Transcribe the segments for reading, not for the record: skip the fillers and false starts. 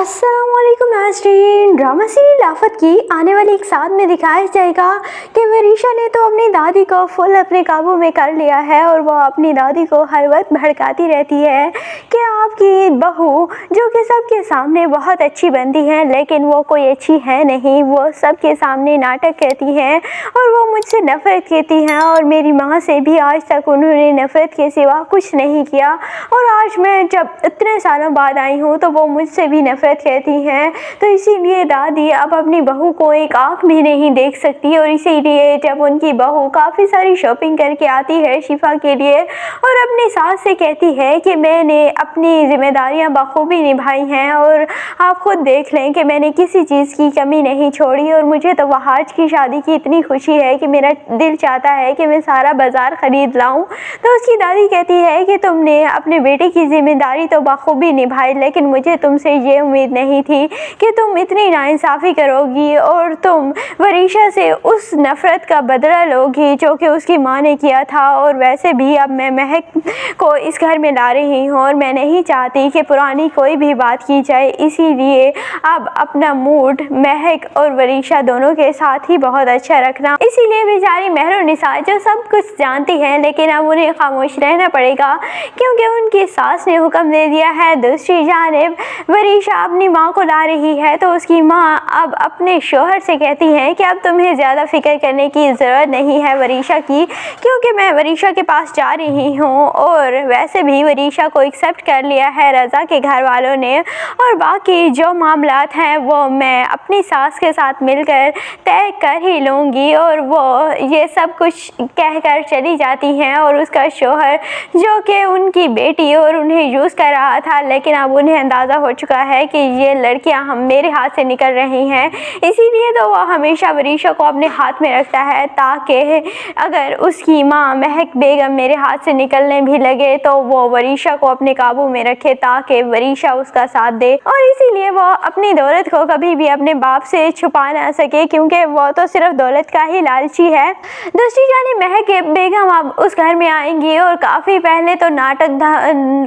अस्सलाम वालेकुम नाज़रीन। ड्रामा सीरियल आफत की आने वाली एक साथ में दिखाया जाएगा कि वरीशा ने तो अपनी दादी को फुल अपने काबू में कर लिया है और वो अपनी दादी को हर वक्त भड़काती रहती है कि आपकी बहू जो कि सबके सामने बहुत अच्छी बनती है लेकिन वो कोई अच्छी है नहीं, वो सबके सामने नाटक कहती हैं और वो मुझसे नफ़रत कहती हैं और मेरी माँ से भी आज तक उन्होंने नफ़रत के सिवा कुछ नहीं किया और आज मैं जब इतने सालों बाद आई हूँ तो वो मुझसे भी नफ़रत कहती हैं। तो इसीलिए दादी अब अपनी बहू को एक आँख भी नहीं देख सकती और इसीलिए जब उनकी बहू काफ़ी सारी शॉपिंग करके आती है शिफा के लिए और अपनी सास से कहती है कि मैंने अपनी ज़िम्मेदारियां बखूबी निभाई हैं और आप खुद देख लें कि मैंने किसी चीज़ की कमी नहीं छोड़ी और मुझे तो वहाज की शादी की इतनी खुशी है कि मेरा दिल चाहता है कि मैं सारा बाज़ार ख़रीद लाऊं। तो उसकी दादी कहती है कि तुमने अपने बेटे की ज़िम्मेदारी तो बखूबी निभाई लेकिन मुझे तुमसे ये उम्मीद नहीं थी कि तुम इतनी नाइंसाफ़ी करोगी और तुम वरीशा से उस नफ़रत का बदला लोगी जो कि उसकी माँ ने किया था। और वैसे भी अब मैं महक को इस घर में ला रही हूँ और मैं नहीं चाहती कि पुरानी कोई भी बात की जाए, इसीलिए अब अपना मूड महक और वरीशा दोनों के साथ ही बहुत अच्छा रखना। इसीलिए बेचारी मेहरुनिसा जो सब कुछ जानती हैं लेकिन अब उन्हें खामोश रहना पड़ेगा क्योंकि उनकी सास ने हुक्म दे दिया है। दूसरी जानिब वरीशा अपनी माँ को ला रही है तो उसकी माँ अब अपने शोहर से कहती हैं कि अब तुम्हें ज़्यादा फिक्र करने की ज़रूरत नहीं है वरीशा की, क्योंकि मैं वरीशा के पास जा रही हूँ और वैसे भी वरीशा को एक्सेप्ट कर लिया है रज़ा के घर वालों ने और बाकी जो मामलात हैं वो मैं अपनी सास के साथ मिलकर तय कर ही लूँगी। और वो ये सब कुछ कहकर चली जाती हैं और उसका शोहर जो कि उनकी बेटी और उन्हें यूज़ कर रहा था लेकिन अब उन्हें अंदाज़ा हो चुका है कि ये लड़कियां हम मेरे हाथ से निकल रही हैं, इसीलिए तो वो हमेशा वरीशा को अपने हाथ में रखता है ताकि अगर उसकी माँ महक बेगम मेरे हाथ से निकलने भी लगे तो वो वरीशा को अपने काबू में रखे ताकि वरीशा उसका साथ दे। और इसीलिए वो अपनी दौलत को कभी भी अपने बाप से छुपा ना सके क्योंकि वो तो सिर्फ दौलत का ही लालची है। दूसरी जानिब महक बेगम अब उस घर में आएंगी और काफ़ी पहले तो नाटक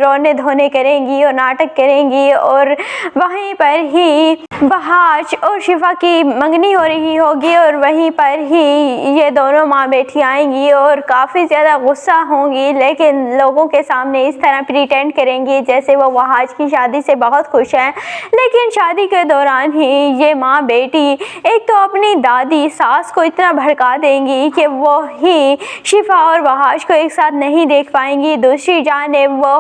रोने धोने करेंगी और नाटक करेंगी और वहीं पर ही वहाज और शिफा की मंगनी हो रही होगी और वहीं पर ही ये दोनों माँ बेटी आएंगी और काफ़ी ज़्यादा गुस्सा होंगी लेकिन लोगों के सामने इस तरह प्रिटेंड करेंगी जैसे वो वहाज की शादी से बहुत खुश हैं। लेकिन शादी के दौरान ही ये माँ बेटी एक तो अपनी दादी सास को इतना भड़का देंगी कि वो ही शिफा और वहाज को एक साथ नहीं देख पाएंगी। दूसरी जानिब वो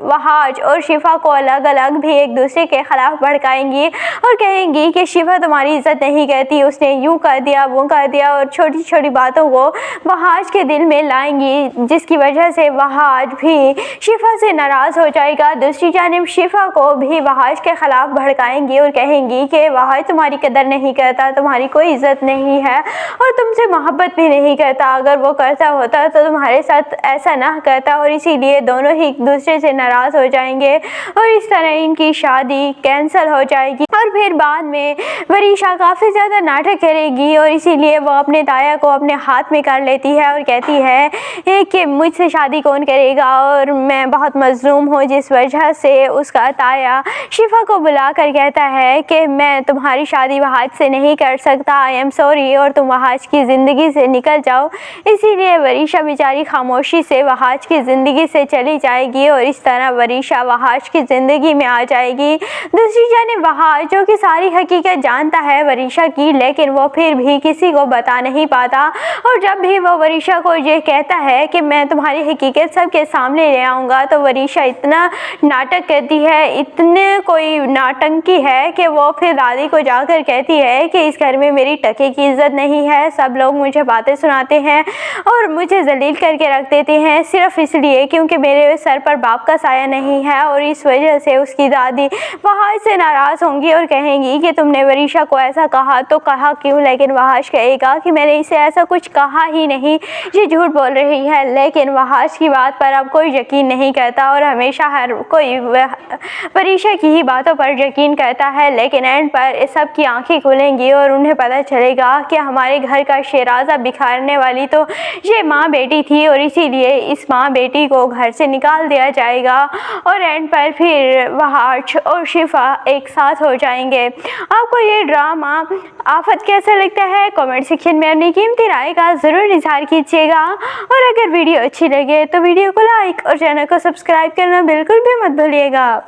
वहाज और शिफा को अलग अलग भी एक दूसरे के खिलाफ भड़काएंगी और कहेंगी कि शिफा तुम्हारी इज्जत नहीं करती, उसने यूँ कर दिया वो कर दिया और छोटी छोटी बातों को वहाज के दिल में लाएंगी जिसकी वजह से वहाज भी शिफा से नाराज़ हो जाएगा। दूसरी जानिब शिफा को भी वहाज के खिलाफ भड़काएंगी और कहेंगी कि वहाज तुम्हारी कदर नहीं करता, तुम्हारी कोई इज्जत नहीं है और तुमसे मोहब्बत भी नहीं करता, अगर वो करता होता तो तुम्हारे साथ ऐसा ना करता। और इसीलिए दोनों ही एक दूसरे से नाराज़ हो जाएंगे और इस तरह इनकी शादी कैंसिल हो जाएगी। और फिर बाद में वरीशा काफ़ी ज़्यादा नाटक करेगी और इसीलिए वो अपने ताया को अपने हाथ में कर लेती है और कहती है कि मुझसे शादी कौन करेगा और मैं बहुत मजलूम हूँ, जिस वजह से उसका ताया शिफा को बुलाकर कहता है कि मैं तुम्हारी शादी वहाज से नहीं कर सकता, आई एम सॉरी, और तुम वहाज की ज़िंदगी से निकल जाओ। इसीलिए वरीशा बेचारी खामोशी से वहाज की ज़िंदगी से चली जाएगी और इस तरह वरीशा वहाज की ज़िंदगी में आ जाएगी। दूसरी जानिब वहाज जो कि सारी हकीकत जानता है वरीशा की लेकिन वो फिर भी किसी को बता नहीं पाता और जब भी वो वरीशा को ये कहता है कि मैं तुम्हारी हकीकत सबके सामने ले आऊँगा तो वरीशा इतना नाटक करती है, इतने कोई नाटंकी है कि वो फिर दादी को जाकर कहती है कि इस घर में मेरी टके की इज्जत नहीं है, सब लोग मुझे बातें सुनाते हैं और मुझे जलील करके रख देते हैं सिर्फ इसलिए क्योंकि मेरे सर पर बाप का साया नहीं है। और इस वजह से उसकी दादी वहाज से नाराज़ होंगी और कहेंगी कि तुमने वरीशा को ऐसा कहा तो कहा क्यों, लेकिन वहाज कहेगा कि मैंने इसे ऐसा कुछ कहा ही नहीं, ये झूठ बोल रही है। लेकिन वहाज की बात पर अब कोई यकीन नहीं करता और और हमेशा हर कोई वरीशा की ही बातों पर यकीन करता है, लेकिन एंड पर सब की आंखें खुलेंगी और उन्हें पता चलेगा कि हमारे घर का शेराज़ा बिखारने वाली तो ये माँ बेटी थी और इसीलिए इस माँ बेटी को घर से निकाल दिया जाएगा और एंड पर फिर वहाज और शिफा एक साथ हो जाएंगे। आपको ये ड्रामा आफत कैसा लगता है? कमेंट सेक्शन में अपनी कीमती राय का ज़रूर इजहार कीजिएगा और अगर वीडियो अच्छी लगे तो वीडियो को लाइक और चैनल को सब्सक्राइब करना बिल्कुल भी मत भूलिएगा।